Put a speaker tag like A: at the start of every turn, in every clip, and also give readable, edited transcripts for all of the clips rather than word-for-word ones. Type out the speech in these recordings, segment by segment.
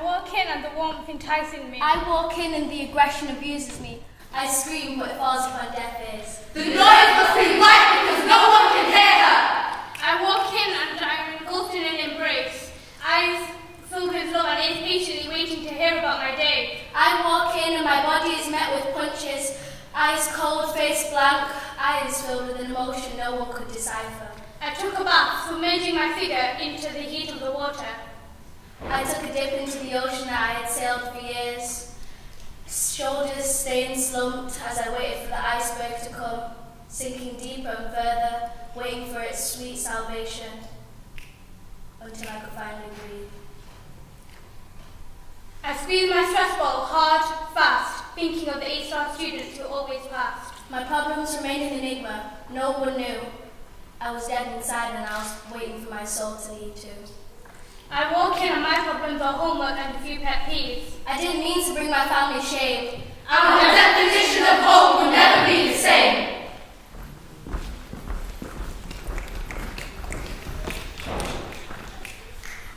A: walk in and the warmth enticing me.
B: I walk in and the aggression abuses me. I scream but it falls upon deaf ears.
C: The noise must be right because no one can hear her.
A: I walk in and I'm engulfed in an embrace. Eyes filled with love and impatiently waiting to hear about my day.
B: I walk in and my body is met with punches. Eyes cold, face blank, eyes filled with an emotion no one could decipher.
A: I took a bath, submerging my figure into the heat of the water.
B: I took a dip into the ocean that I had sailed for years. Shoulders staying slumped as I waited for the iceberg to come, sinking deeper and further, waiting for its sweet salvation, until I could finally breathe.
A: I squeezed my stress ball hard, fast, thinking of the 8-star students who always passed.
B: My problems remained an enigma. No one knew. I was dead inside and I was waiting for my soul to leave too.
A: I walk in and my problems are homework and a few pet peeves.
B: I didn't mean to bring my family shame.
C: Our definition of home will never be the same.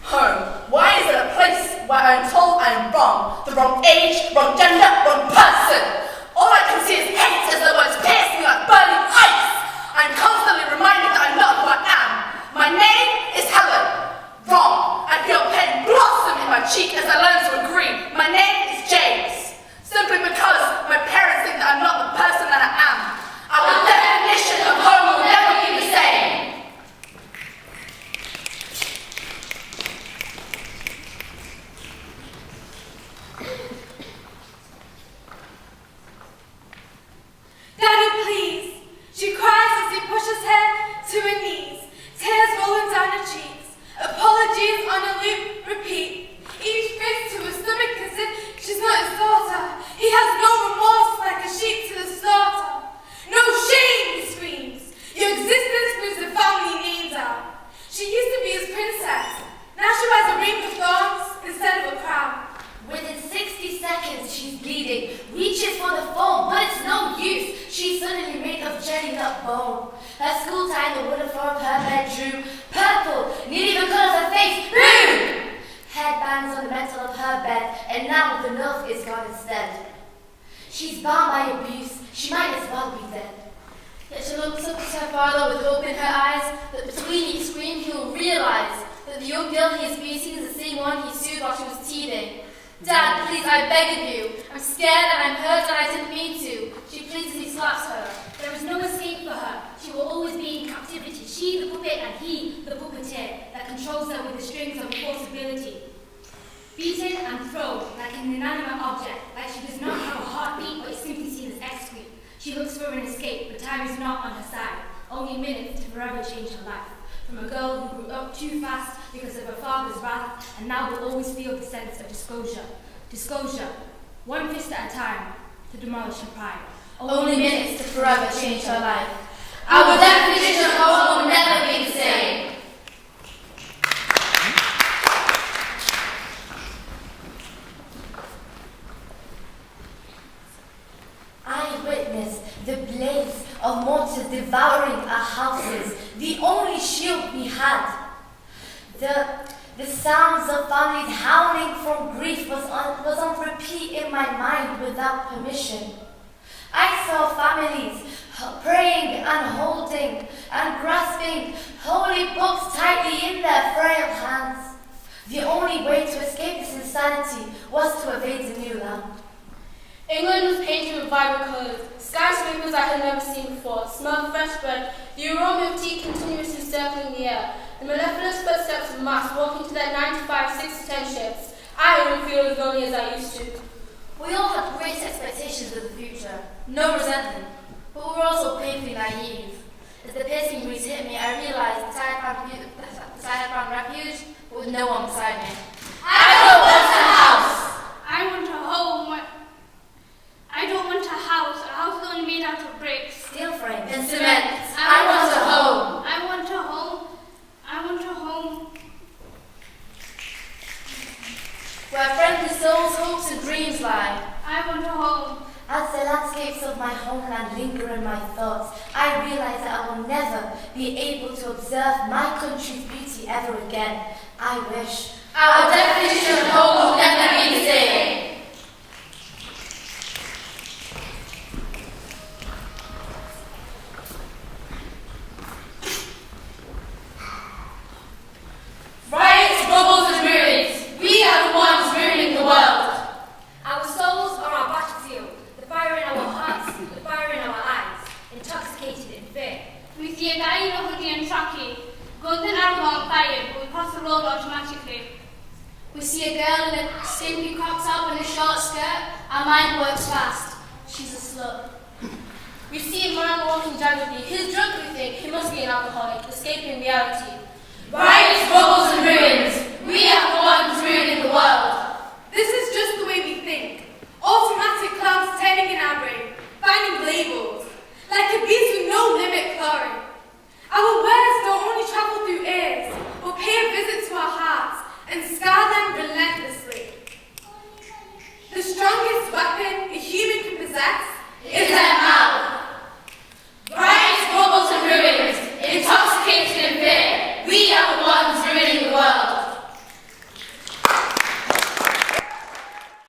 C: Home. Why is it a place where I'm told I'm wrong? The wrong age, wrong gender, wrong person. All I can see is hate as the words pierce me like burning ice. I'm constantly reminded that I'm not who I am. My name is Helen. Wrong. I feel pain blossom in my cheek as I learn to agree. My name is James. Simply because my parents think that I'm not the person that I am. Our definition of home will never be the same.
D: Daddy, please. She cries as he pushes her to her knees, tears rolling down her cheeks. Apologies on a loop, repeat. Each fist to her stomach as if she's not his daughter. He has no remorse like a sheep to the slaughter. No shame, he screams. Your existence moves the family name down. She used to be his princess. Now she wears a ring of thorns instead of a crown.
E: Within 60 seconds, she's bleeding, reaches for the phone, but it's no use. She's suddenly made of jelly nut bone. Her school tie, the wooden floor of her bedroom, purple, nearly the colour of her face, boom! Headbands on the metal of her bed, and now the nerve is gone instead. She's bound by abuse, she might as well be dead.
B: Yet she looks up at her father with hope in her eyes, that between each scream he will realise that the young girl he is beating is the same one he sued while she was teething. Dad, please, I beg of you. I'm scared and I'm hurt and I didn't mean to. She pleads as he slaps her.
F: There is no escape for her. She will always be in captivity. She, the puppet, and he, the puppeteer, that controls her with the strings of forcibility. Beaten and thrown like an inanimate object, like she does not have a heartbeat but is simply seen as excrete. She looks for an escape, but time is not on her side. Only minutes to forever change her life. From a girl who grew up too fast because of her father's wrath, and now will always feel the sense of disclosure. Disclosure, one fist at a time, to demolish her pride.
B: Only minutes to forever change her life.
E: Our definition of home will never be the same. I witnessed the blaze of mortars devouring our houses, the only shield we had. The sounds of families howling from grief was on repeat in my mind without permission. I saw families praying and holding and grasping holy books tightly in their frail hands. The only way to escape this insanity was to evade the new land.
A: England was painted with vibrant colours, skyscrapers I had never seen before, smell of fresh bread, the aroma of tea continuously circling the air, the mellifluous footsteps of mass walking to their 9 to 5, 6 to 10 shifts. I didn't feel as lonely as I used to.
B: We all had great expectations of the future, no resentment, but we were also painfully naive. As the piercing breeze hit me, I realised that I had found refuge, but with no one beside me.
E: I don't want a house.
A: I want a home. I don't want a house only made out of bricks.
E: Steel frame and cement. I want a home.
A: I want a home. I want a home.
B: Where friendly souls, hopes and dreams lie.
A: I want a home.
E: As the landscapes of my homeland linger in my thoughts, I realize that I will never be able to observe my country's beauty ever again. I wish
C: our definition of home will never
B: We see a girl in a skimpy crop top and a short skirt. Our mind works fast. She's a slut.
A: We see a man walking jaggedly. He's drunk, we think. He must be an alcoholic, escaping reality.
C: Riots, rubbles, and ruins. We are the ones ruining the world.
D: This is just the way we think. Automatic clouds turning in our brain, finding labels, like a beast with no limit clawing. Our words don't only travel through ears, but pay a visit to our hearts and scar them relentlessly. The strongest weapon a human can possess
C: Is their mouth.